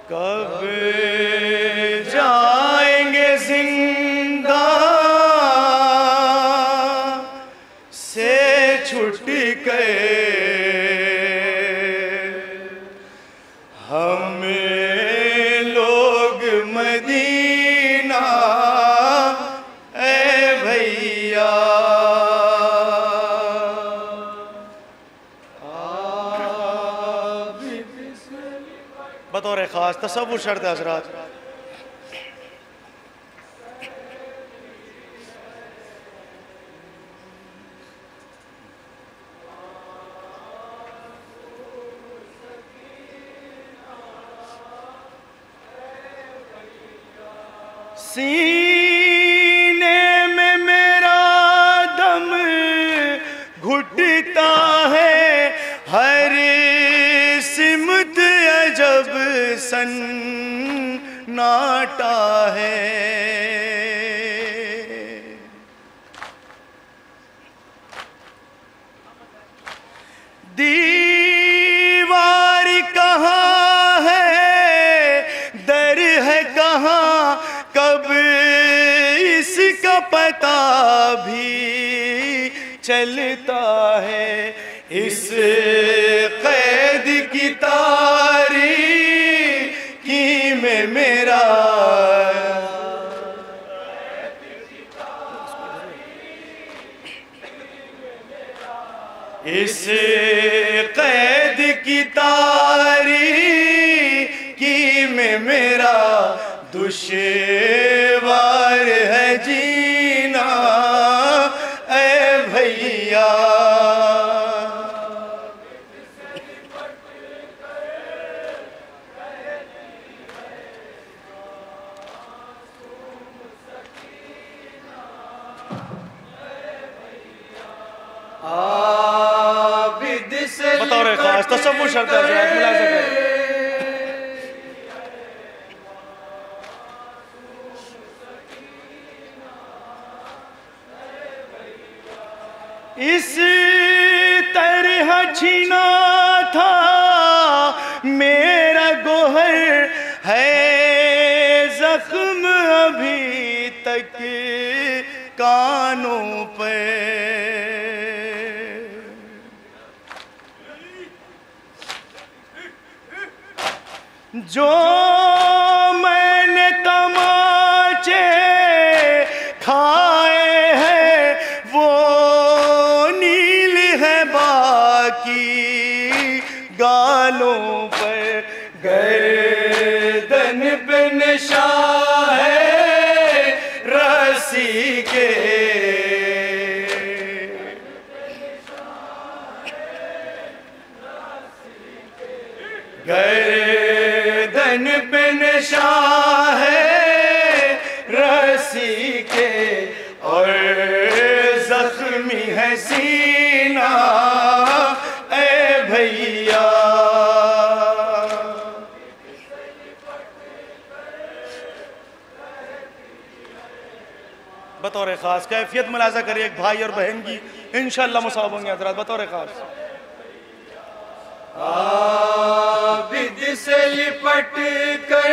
कब जाएंगे जिंदा से छुट के हमें लोग मदीना ए भैया। बतौर खास तसव्वुर शर्त है हज़रात। सीने में मेरा दम घुटता है, हर सिमत अजब सन्नाटा है। दीवार कहाँ है, दर है कहाँ, कब इसका पता भी चलता है। इस कैद की तारीकी में मेरा इस कैद की तारीकी में मेरा दुश्वार है जीना ए भैया। बतौर खास तसव्वुर शर्त है हज़रात, मुलाज़ा करें। इस तरह छीना था मेरा गोहर, है जख्म अभी तक कानों पर। जो मैंने तमाचे खाए हैं वो नील है बाकी गालों पर। गर्दन पे नशा है रस्सी के, गर्दन पे नशा है रस्सी के, और जख्मी है सीना ए भैया। बतौर खास कैफियत मुलाज़ा करिए एक भाई और बहन की, इंशाअल्लाह मुसाब होंगे हज़रात। बतौर खास आबिद से लिपट कर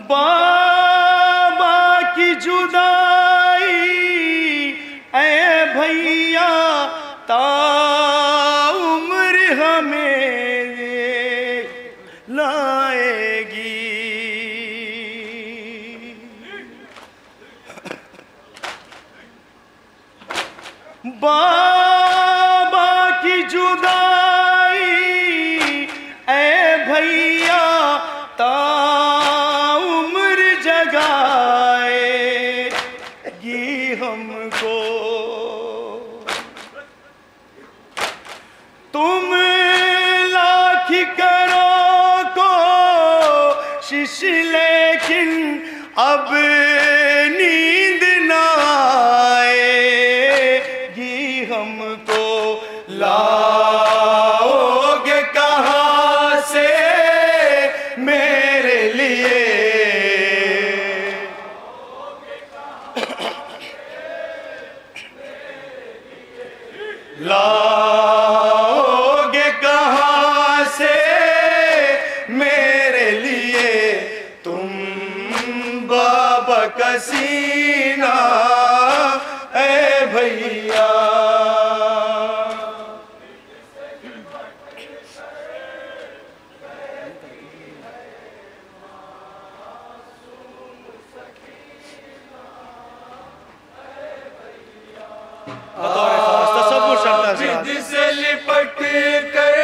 बाबा की जुदाई ऐ भैया ताउम्र हमें लाएगी। बाबा की जुदाई ऐ भैया ताउम्र जगाएगी हमको। तुम लाख करो कोशिश लेकिन अब नींद ना आएगी हमको। लाओगे कहाँ से मेरे लिए लाओगे कहाँ से मेरे लिए तुम बाबा का सीना ऐ भैया। से लिपट कर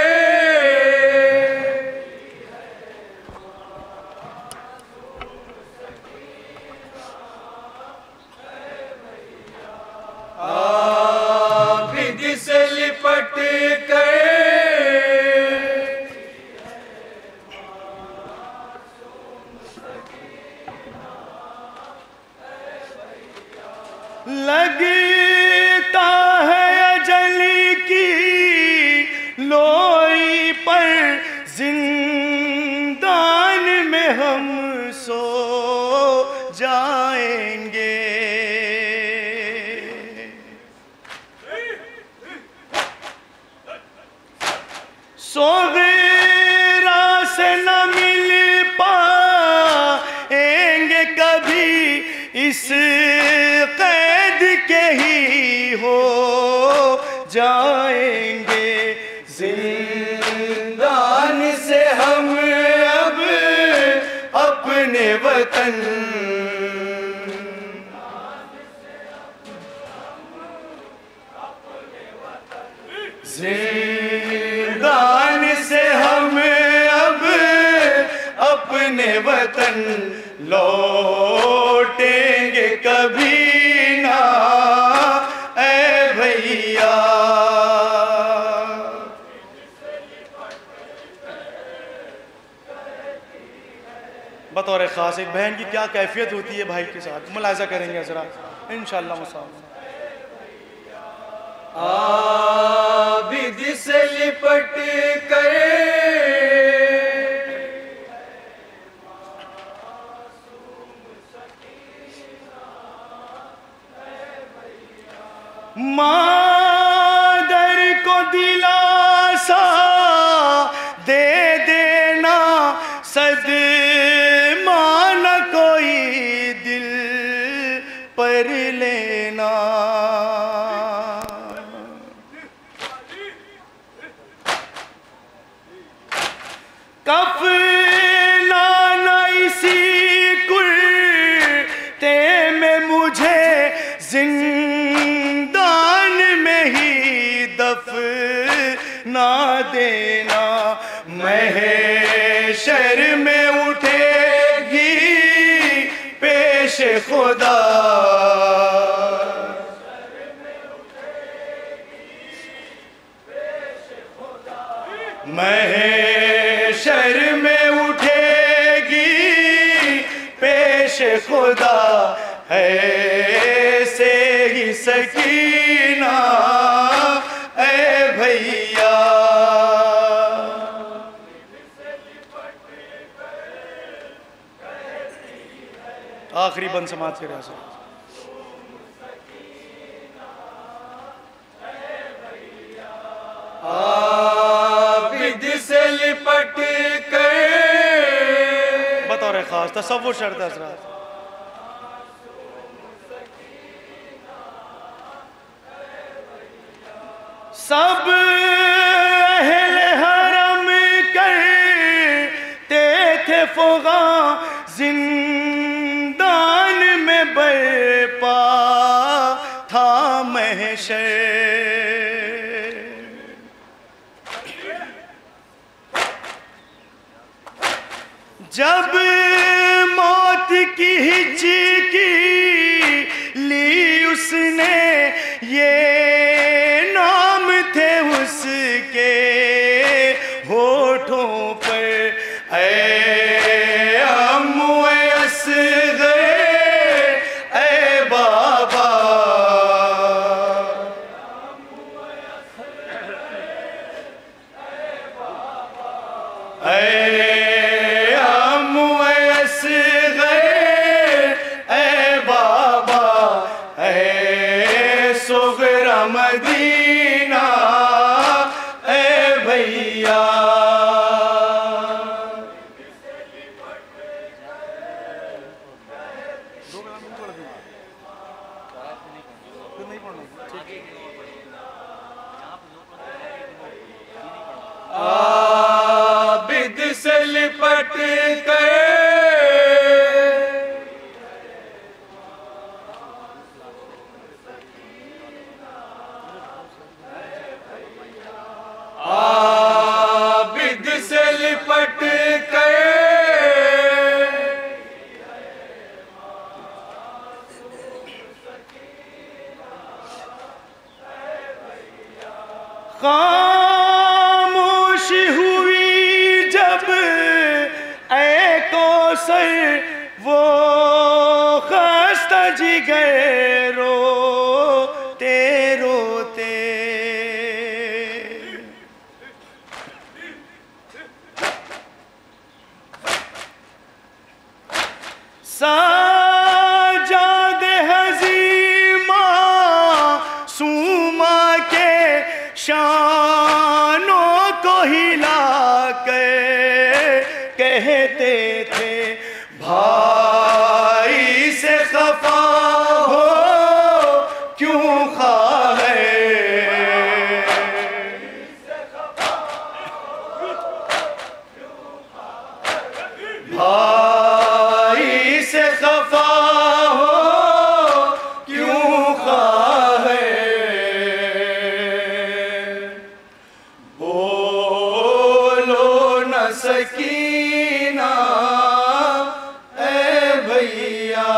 विधि से लिपट कर लगता है अजल की लोई पर जिंदान में हम सो जाएंगे। सोगेरा से न मिल पाएंगे कभी इस कैद के ही हो जाएंगे। जिंदान से हम अब अपने वतन जिंदान से हम अब अपने वतन लौटेंगे कभी ना ऐ भैया। बतौर ख़ास एक बहन की क्या कैफियत होती है भाई के साथ, मुलाज़ा करेंगे ज़रा इंशाअल्लाह मुसाफ़िर। विधि से लिपट कर मादर को दिलासा दे देना, सदमा न कोई दिल पर लेना। कफनाना इसी कुर्ते में मुझे जिंदान में ही दफना देना। महशर में उठेगी पेश खुदा, महशर में उठेगी पेश खुदा, ऐसे ही सकीना ऐ भैया। आखिरी बंद समाज के रियासत। विधि से लिपट कर बतौर खास तसव्वुर शर्त हज़रात। सब अहले हरम करते थे फ़ुग़ा, जिंदान में बरपा था महशर। जब मौत की हिचकी ली उसने, ये नाम थे उसके होठों पर, ऐ अम्मू असग़र ऐ बाबा। मदीना आबिद से लिपट कर आबिद से लिपट कर खामोश हुई जब ऐ कौसर वो खस्ता जिगर रोते रोते। साजादे हज़ीमा सूमा के शानों को हिला कर कहते थे भाई से खफा हो क्यों खाए। भाई से खफा हो क्यों खाए। बोलो न सकीना ए भैया।